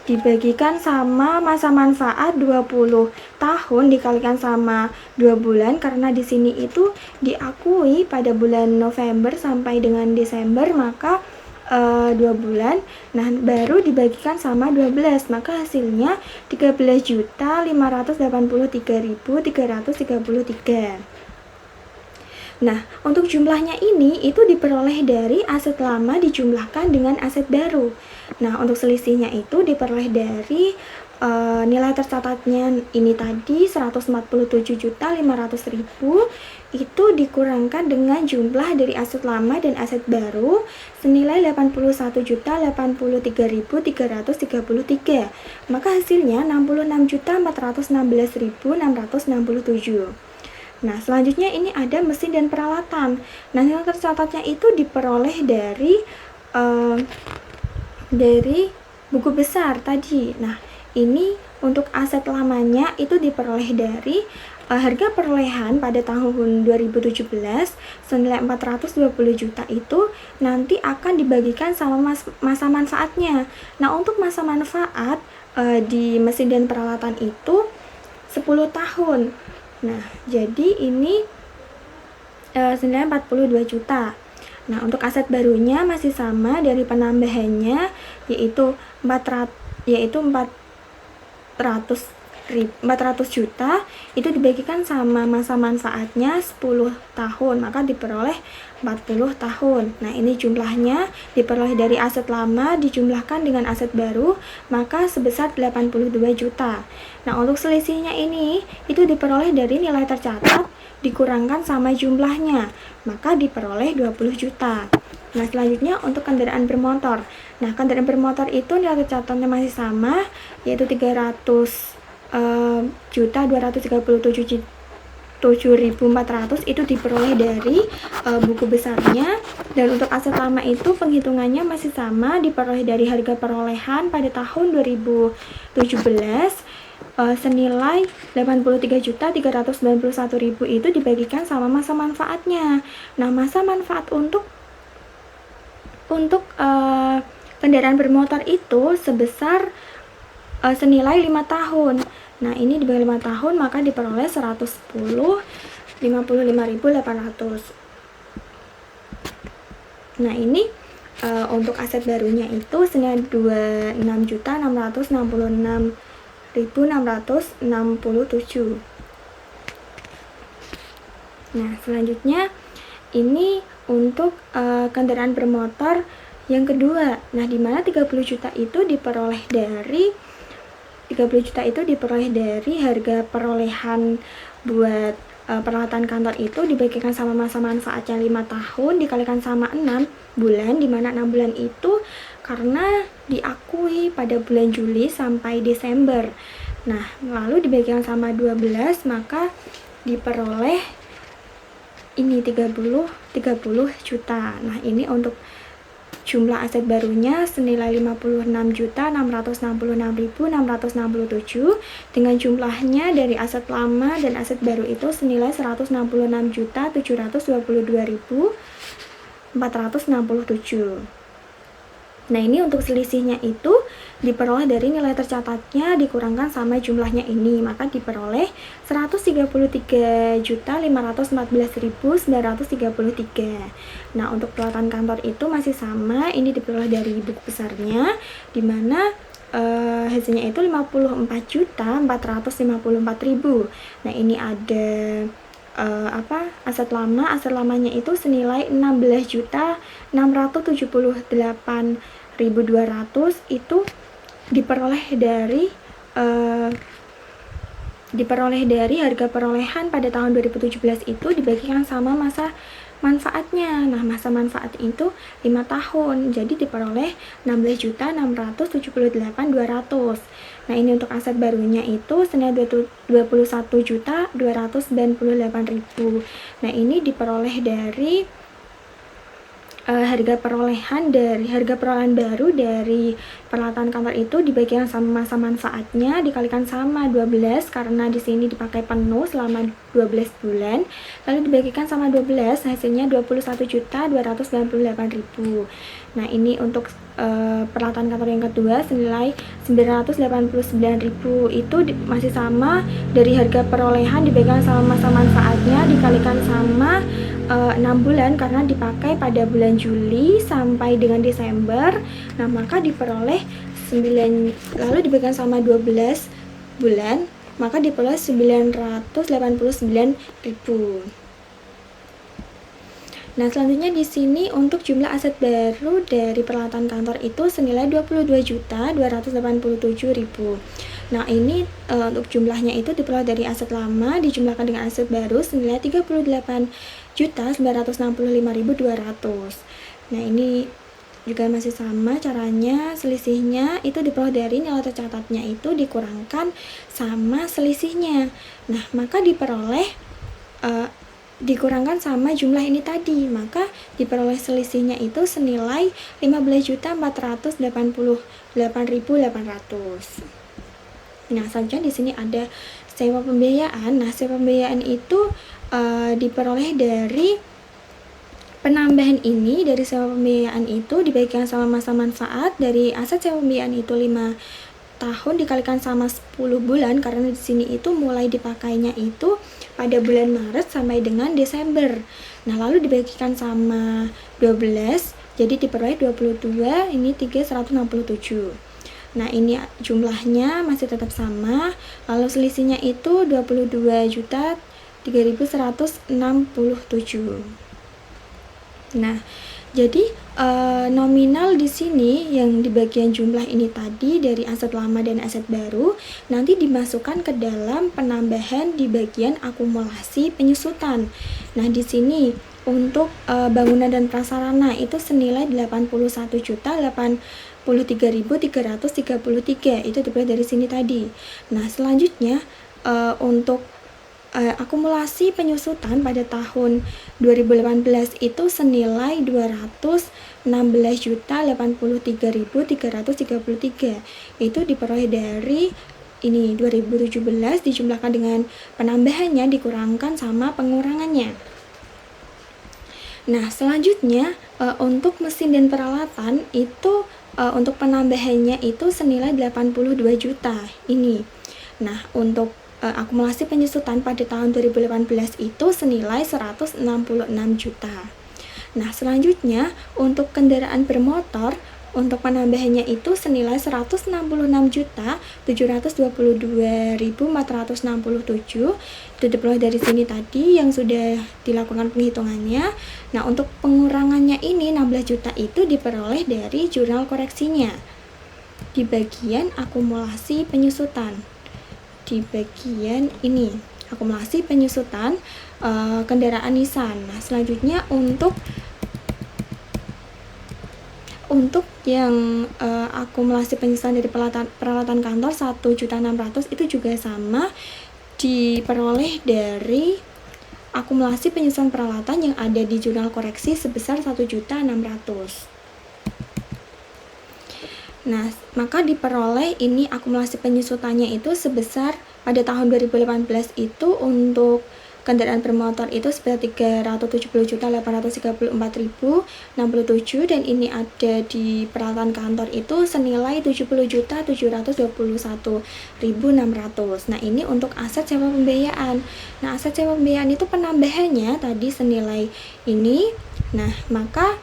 dibagikan sama masa manfaat 20 tahun dikalikan sama 2 bulan, karena di sini itu diakui pada bulan November sampai dengan Desember, maka 2 bulan. Nah, baru dibagikan sama 12, maka hasilnya 13.583.333. Nah, untuk jumlahnya ini itu diperoleh dari aset lama dijumlahkan dengan aset baru. Nah, untuk selisihnya itu diperoleh dari nilai tercatatnya ini tadi 147.500.000 itu dikurangkan dengan jumlah dari aset lama dan aset baru senilai 81.083.333. Maka hasilnya 66.416.667. Nah, selanjutnya ini ada mesin dan peralatan. Nah, nilai tercatatnya itu diperoleh dari buku besar tadi. Nah, ini untuk aset lamanya itu diperoleh dari harga perolehan pada tahun 2017 senilai 420 juta itu nanti akan dibagikan sama masa manfaatnya. Nah, untuk masa manfaat di mesin dan peralatan itu 10 tahun. Nah, jadi ini senilai 42 juta. Nah, untuk aset barunya masih sama dari penambahannya yaitu 400 juta itu dibagikan sama masa manfaatnya 10 tahun, maka diperoleh 40 tahun. Nah, ini jumlahnya diperoleh dari aset lama dijumlahkan dengan aset baru, maka sebesar 82 juta. Nah, untuk selisihnya ini itu diperoleh dari nilai tercatat dikurangkan sama jumlahnya, maka diperoleh 20 juta. Nah, selanjutnya untuk kendaraan bermotor. Nah, kendaraan bermotor itu nilai tercatatnya masih sama, yaitu 300.237.400 itu diperoleh dari buku besarnya. Dan untuk aset lama itu penghitungannya masih sama, diperoleh dari harga perolehan pada tahun 2017 senilai 83.391.000 itu dibagikan sama masa manfaatnya. Nah, masa manfaat untuk kendaraan bermotor itu sebesar senilai 5 tahun. Nah, ini dibagi 5 tahun maka diperoleh 55.800. Nah, ini untuk aset barunya itu senilai 26.666.667. Nah, selanjutnya ini untuk kendaraan bermotor yang kedua. Nah, di mana 30 juta itu diperoleh dari harga perolehan buat peralatan kantor itu dibagikan sama masa manfaatnya 5 tahun dikalikan sama 6 bulan, di mana 6 bulan itu karena diakui pada bulan Juli sampai Desember. Nah, lalu dibagikan sama 12 maka diperoleh ini 30 juta. Nah, ini untuk jumlah aset barunya senilai 56.666.667 dengan jumlahnya dari aset lama dan aset baru itu senilai 166.722.467. Nah, ini untuk selisihnya itu diperoleh dari nilai tercatatnya dikurangkan sama jumlahnya ini, maka diperoleh 133.514.933. Nah, untuk peralatan kantor itu masih sama, ini diperoleh dari buku besarnya, di mana hasilnya itu 54.454.000. Nah, ini ada aset lamanya itu senilai 16.678.200 itu diperoleh dari harga perolehan pada tahun 2017 itu dibagikan sama masa manfaatnya. Nah, masa manfaat itu 5 tahun, jadi diperoleh 16.678.200. Nah, ini untuk aset barunya itu senilai 21.298.000. Nah, ini diperoleh dari harga perolehan baru dari peralatan kantor itu dibagikan sama masa manfaatnya dikalikan sama 12 karena di sini dipakai penuh selama 12 bulan, lalu dibagikan sama 12 hasilnya 21.298.000. Nah, ini untuk peralatan kantor yang kedua senilai 989.000 itu masih sama, dari harga perolehan dibagikan sama masa manfaatnya dikalikan sama 6 bulan karena dipakai pada bulan Juli sampai dengan Desember. Nah, maka diperoleh 9, lalu dibagikan sama 12 bulan, maka diperoleh 989.000. Nah, selanjutnya di sini untuk jumlah aset baru dari peralatan kantor itu senilai 22.287.000. Nah, ini untuk jumlahnya itu diperoleh dari aset lama dijumlahkan dengan aset baru senilai 38.965.200. Nah, ini juga masih sama caranya, selisihnya itu diperoleh dari nilai tercatatnya itu dikurangkan sama selisihnya. Nah, maka dikurangkan sama jumlah ini tadi, maka diperoleh selisihnya itu senilai 15.488.800. Nah, selanjutnya di sini ada sewa pembiayaan. Nah, sewa pembiayaan itu diperoleh dari penambahan ini, dari sewa pembiayaan itu dibagikan sama masa manfaat dari aset sewa pembiayaan itu 5 tahun dikalikan sama 10 bulan karena di sini itu mulai dipakainya itu pada bulan Maret sampai dengan Desember. Nah, lalu dibagikan sama 12 jadi diperoleh 22, ini 367. Nah, ini jumlahnya masih tetap sama. Lalu selisihnya itu 22.3167. Nah, jadi nominal di sini yang di bagian jumlah ini tadi dari aset lama dan aset baru nanti dimasukkan ke dalam penambahan di bagian akumulasi penyusutan. Nah, di sini untuk bangunan dan prasarana itu senilai 81.083.333 itu diperoleh dari sini tadi. Nah, selanjutnya untuk akumulasi penyusutan pada tahun 2018 itu senilai 216.083.333 itu diperoleh dari ini 2017 dijumlahkan dengan penambahannya dikurangkan sama pengurangannya. Nah, selanjutnya untuk mesin dan peralatan itu untuk penambahannya itu senilai 82 juta ini. Nah, untuk akumulasi penyusutan pada tahun 2018 itu senilai 166 juta. Nah, selanjutnya untuk kendaraan bermotor untuk penambahannya itu senilai 166.722.467 itu diperoleh dari sini tadi yang sudah dilakukan penghitungannya. Nah, untuk pengurangannya ini 16 juta itu diperoleh dari jurnal koreksinya di bagian akumulasi penyusutan. Di bagian ini akumulasi penyusutan kendaraan Nissan. Nah, selanjutnya untuk yang akumulasi penyusutan dari peralatan kantor 1.600.000 itu juga sama diperoleh dari akumulasi penyusutan peralatan yang ada di jurnal koreksi sebesar 1.600.000. Nah, maka diperoleh ini akumulasi penyusutannya itu sebesar pada tahun 2018 itu untuk kendaraan bermotor itu sebesar 370.834.067 dan ini ada di peralatan kantor itu senilai 70.721.600. Nah, ini untuk aset sewa pembiayaan. Nah, aset sewa pembiayaan itu penambahannya tadi senilai ini. Nah, maka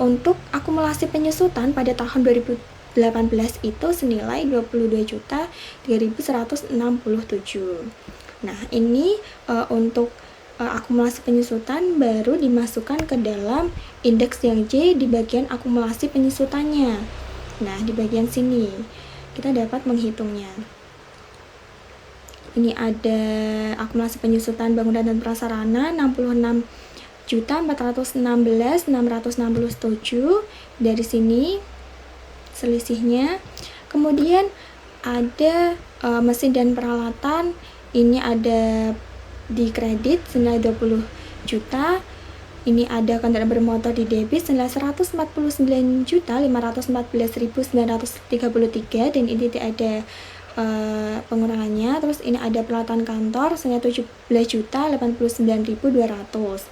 untuk akumulasi penyusutan pada tahun 2018 itu senilai 22.3.167. Nah, ini untuk akumulasi penyusutan baru dimasukkan ke dalam indeks yang J di bagian akumulasi penyusutannya. Nah, di bagian sini kita dapat menghitungnya. Ini ada akumulasi penyusutan bangunan dan prasarana 66.416.667 dari sini selisihnya. Kemudian ada mesin dan peralatan, ini ada di kredit senilai 20 juta. Ini ada kendaraan bermotor di debit senilai 149.514.933 dan ini tidak ada pengurangannya. Terus ini ada peralatan kantor senilai 17.089.200.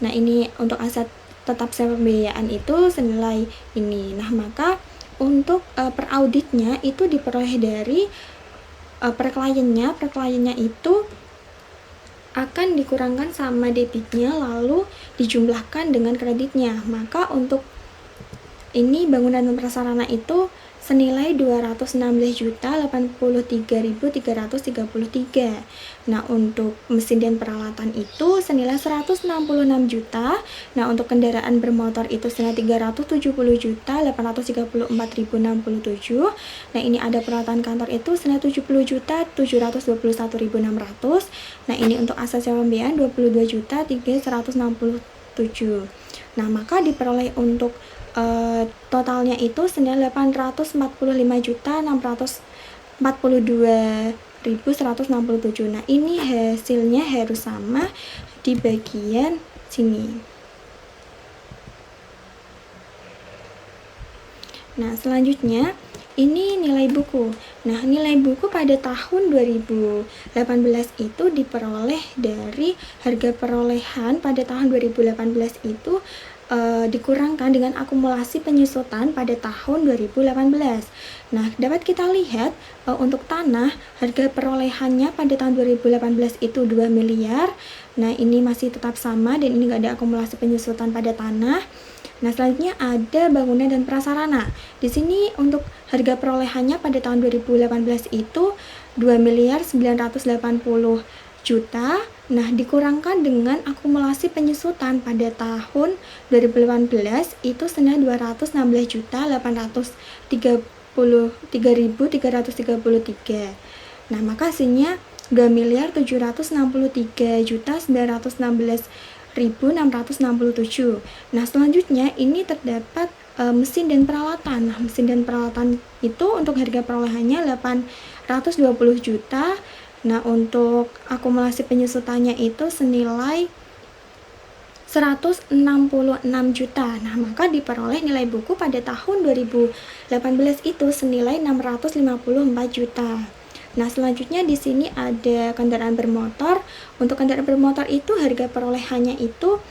Nah, ini untuk aset tetap sewa pembiayaan itu senilai ini. Nah, maka untuk per auditnya itu diperoleh dari per kliennya itu akan dikurangkan sama debitnya lalu dijumlahkan dengan kreditnya. Maka untuk ini bangunan dan prasarana itu senilai 216.083.333. Nah, untuk mesin dan peralatan itu senilai 166 juta. Nah, untuk kendaraan bermotor itu senilai 370.834.067. Nah, ini ada peralatan kantor itu senilai 70.721.600. Nah, ini untuk aset sewa pembiayaan 22.3.167. Nah, maka diperoleh untuk totalnya itu senilai 845.642.167. Nah, ini hasilnya harus sama di bagian sini. Nah, selanjutnya ini nilai buku. Nah, nilai buku pada tahun 2018 itu diperoleh dari harga perolehan pada tahun 2018 itu dikurangkan dengan akumulasi penyusutan pada tahun 2018. Nah, dapat kita lihat untuk tanah harga perolehannya pada tahun 2018 itu 2 miliar. Nah, ini masih tetap sama dan ini nggak ada akumulasi penyusutan pada tanah. Nah, selanjutnya ada bangunan dan prasarana. di sini untuk harga perolehannya pada tahun 2018 itu 2.980 juta. Nah, dikurangkan dengan akumulasi penyusutan pada tahun 2018 itu senilai 219.833.333. Nah, maka hasilnya 2.763.916.667. Nah, selanjutnya ini terdapat mesin dan peralatan. Nah, mesin dan peralatan itu untuk harga perolehannya 820 juta. Nah, untuk akumulasi penyusutannya itu senilai 166 juta. Nah, maka diperoleh nilai buku pada tahun 2018 itu senilai 654 juta. Nah, selanjutnya di sini ada kendaraan bermotor. Untuk kendaraan bermotor itu harga perolehannya itu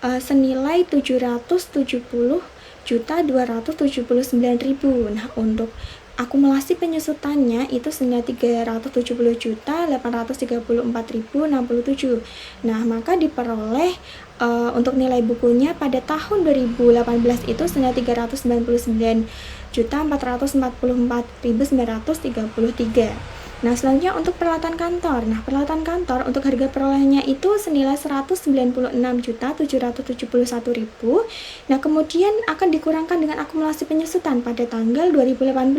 senilai 770.279.000. Nah, untuk akumulasi penyusutannya itu senilai 370.834.067. Nah, maka diperoleh untuk nilai bukunya pada tahun 2018 itu senilai 399.444.933. Nah, selanjutnya untuk peralatan kantor. Nah, peralatan kantor untuk harga perolehannya itu senilai 196.771.000. Nah, kemudian akan dikurangkan dengan akumulasi penyusutan pada tanggal 2018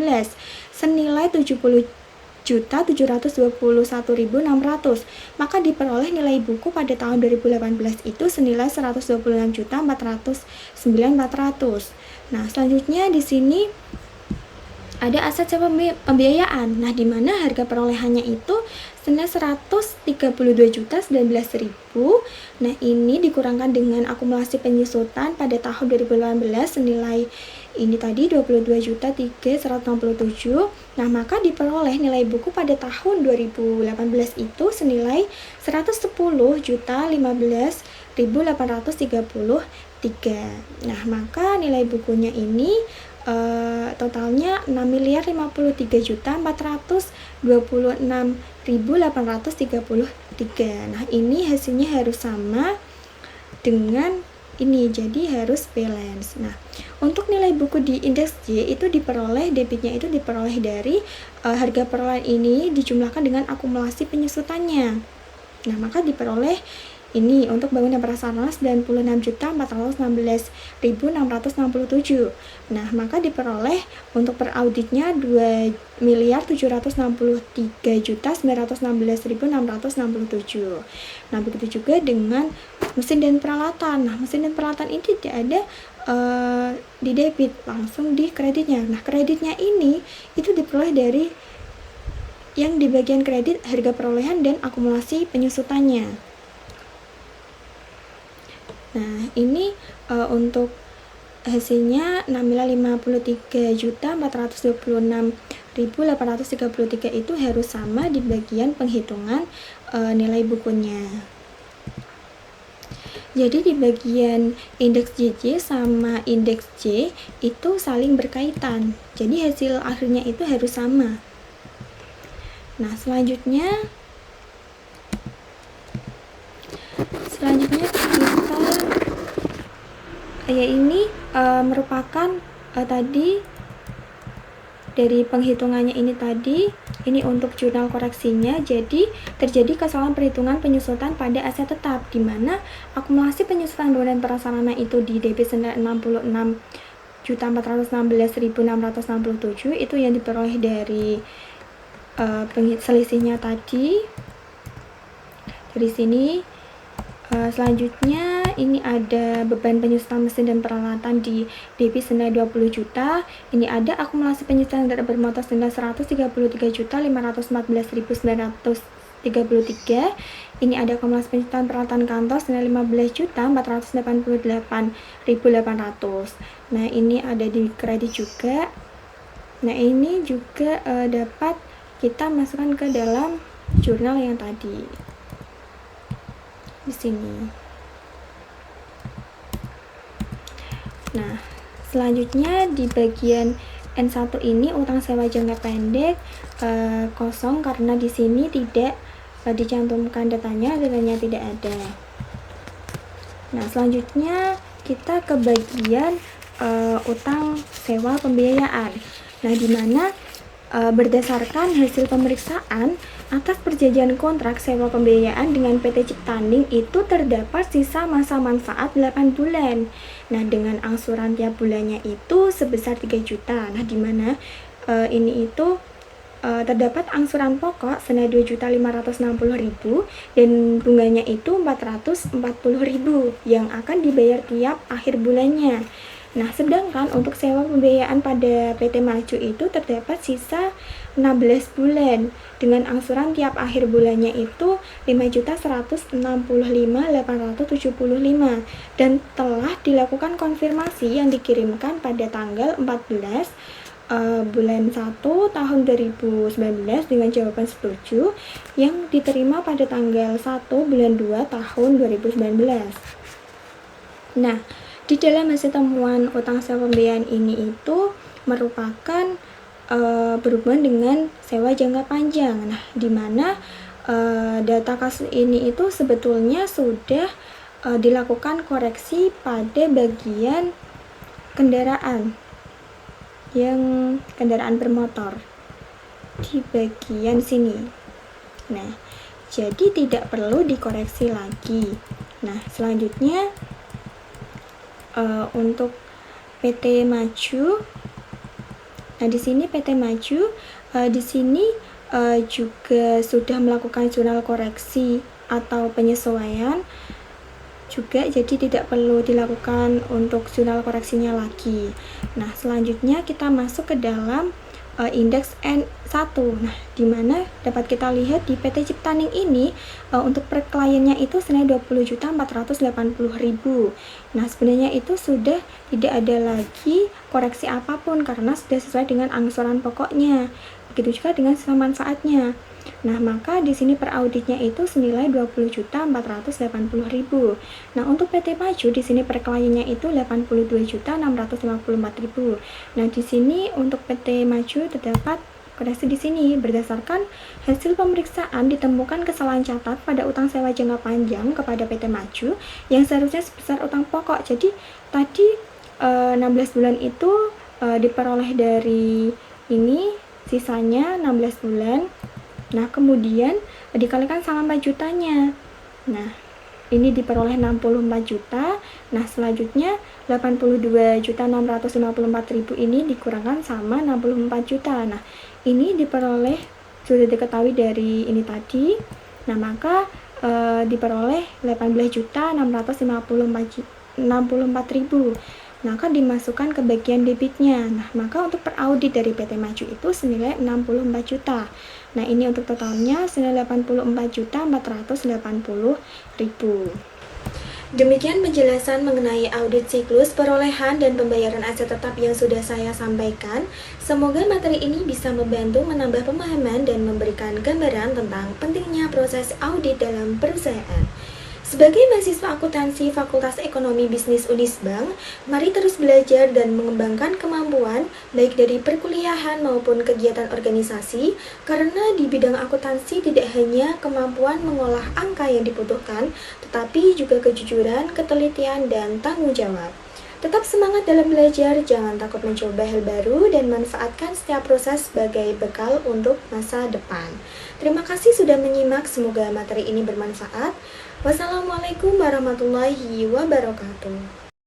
senilai 70.721.600. Maka diperoleh nilai buku pada tahun 2018 itu senilai 126.409.400. Nah, selanjutnya di sini ada aset sewa pembiayaan. Nah, di mana harga perolehannya itu senilai 132.019.000. Nah, ini dikurangkan dengan akumulasi penyusutan pada tahun 2018 senilai ini tadi 22.367. Nah, maka diperoleh nilai buku pada tahun 2018 itu senilai 110.015.833. Nah, maka nilai bukunya ini totalnya 6.053.426.833. Nah, ini hasilnya harus sama dengan ini, jadi harus balance. Nah, untuk nilai buku di indeks J itu diperoleh, debitnya itu diperoleh dari harga perolehan ini dijumlahkan dengan akumulasi penyusutannya. Nah, maka diperoleh ini untuk bangunan prasarana 96.416.667. Nah, maka diperoleh untuk per auditnya 2.763.916.667. Nah, begitu juga dengan mesin dan peralatan. Nah, mesin dan peralatan ini tidak ada di debit, langsung di kreditnya. Nah, kreditnya ini itu diperoleh dari yang di bagian kredit harga perolehan dan akumulasi penyusutannya. Nah, ini untuk hasilnya 6.053.426.833 itu harus sama di bagian penghitungan nilai bukunya. Jadi di bagian indeks JJ sama indeks J itu saling berkaitan. Jadi hasil akhirnya itu harus sama. Nah, selanjutnya kita ini merupakan tadi dari penghitungannya ini untuk jurnal koreksinya. Jadi terjadi kesalahan perhitungan penyusutan pada aset tetap, di mana akumulasi penyusutan bangunan prasarana itu di debit senilai 66.416.667 itu yang diperoleh dari selisihnya tadi dari sini. Selanjutnya ini ada beban penyusutan mesin dan peralatan di debit senilai 20 juta. Ini ada akumulasi penyusutan kendaraan bermotor senilai 133.514.933. Ini ada akumulasi penyusutan peralatan kantor senilai 15.488.800. Nah, ini ada di kredit juga. Nah, ini juga dapat kita masukkan ke dalam jurnal yang tadi di sini. Nah, selanjutnya di bagian N1 ini utang sewa jangka pendek kosong karena di sini tidak dicantumkan datanya tidak ada. Nah, selanjutnya kita ke bagian utang sewa pembiayaan. Nah, di mana berdasarkan hasil pemeriksaan atas perjanjian kontrak sewa pembiayaan dengan PT Ciptaning itu terdapat sisa masa manfaat 8 bulan. Nah, dengan angsuran tiap bulannya itu sebesar 3 juta. Nah, di mana ini itu terdapat angsuran pokok senilai 2.560.000 dan bunganya itu 440.000 yang akan dibayar tiap akhir bulannya. Nah, sedangkan untuk sewa pembiayaan pada PT Maju itu terdapat sisa 16 bulan dengan angsuran tiap akhir bulannya itu 5.165.875 dan telah dilakukan konfirmasi yang dikirimkan pada tanggal 14 bulan 1 tahun 2019 dengan jawaban setuju yang diterima pada tanggal 1 bulan 2 tahun 2019. Nah, di dalam hasil temuan utang sewa pembiayaan ini itu merupakan berhubungan dengan sewa jangka panjang. Nah, di mana data kasus ini itu sebetulnya sudah dilakukan koreksi pada bagian kendaraan bermotor di bagian sini. Nah, jadi tidak perlu dikoreksi lagi. Nah, selanjutnya untuk PT Maju. Nah, di sini PT Maju di sini juga sudah melakukan jurnal koreksi atau penyesuaian juga, jadi tidak perlu dilakukan untuk jurnal koreksinya lagi. Nah, selanjutnya kita masuk ke dalam indeks N1. Nah, di mana dapat kita lihat di PT Ciptaning ini untuk per kliennya itu senilai 20.480.000. Nah, sebenarnya itu sudah tidak ada lagi koreksi apapun karena sudah sesuai dengan angsuran pokoknya. Begitu juga dengan sisa manfaatnya. Nah, maka di sini per auditnya itu senilai 20.480.000. Nah, untuk PT Maju di sini per kliennya itu 82.654.000. Nah, di sini untuk PT Maju terdapat koreksi di sini berdasarkan hasil pemeriksaan ditemukan kesalahan catat pada utang sewa jangka panjang kepada PT Maju yang seharusnya sebesar utang pokok. Jadi tadi 16 bulan itu diperoleh dari ini sisanya 16 bulan. Nah, kemudian dikalikan sama 4 jutanya. Nah, ini diperoleh 64 juta. Nah, selanjutnya 82.654.000 ini dikurangkan sama 64 juta. Nah, ini diperoleh sudah diketahui dari ini tadi. Nah, maka diperoleh 18.654.000. Nah, akan dimasukkan ke bagian debitnya. Nah, maka untuk per audit dari PT Maju itu senilai 64 juta. Nah, ini untuk totalnya senilai 84.480.000. Demikian penjelasan mengenai audit siklus, perolehan, dan pembayaran aset tetap yang sudah saya sampaikan. Semoga materi ini bisa membantu menambah pemahaman dan memberikan gambaran tentang pentingnya proses audit dalam perusahaan. Sebagai mahasiswa akuntansi Fakultas Ekonomi Bisnis Unisbank, mari terus belajar dan mengembangkan kemampuan baik dari perkuliahan maupun kegiatan organisasi, karena di bidang akuntansi tidak hanya kemampuan mengolah angka yang dibutuhkan, tetapi juga kejujuran, ketelitian, dan tanggung jawab. Tetap semangat dalam belajar, jangan takut mencoba hal baru, dan manfaatkan setiap proses sebagai bekal untuk masa depan. Terima kasih sudah menyimak, semoga materi ini bermanfaat. Wassalamualaikum warahmatullahi wabarakatuh.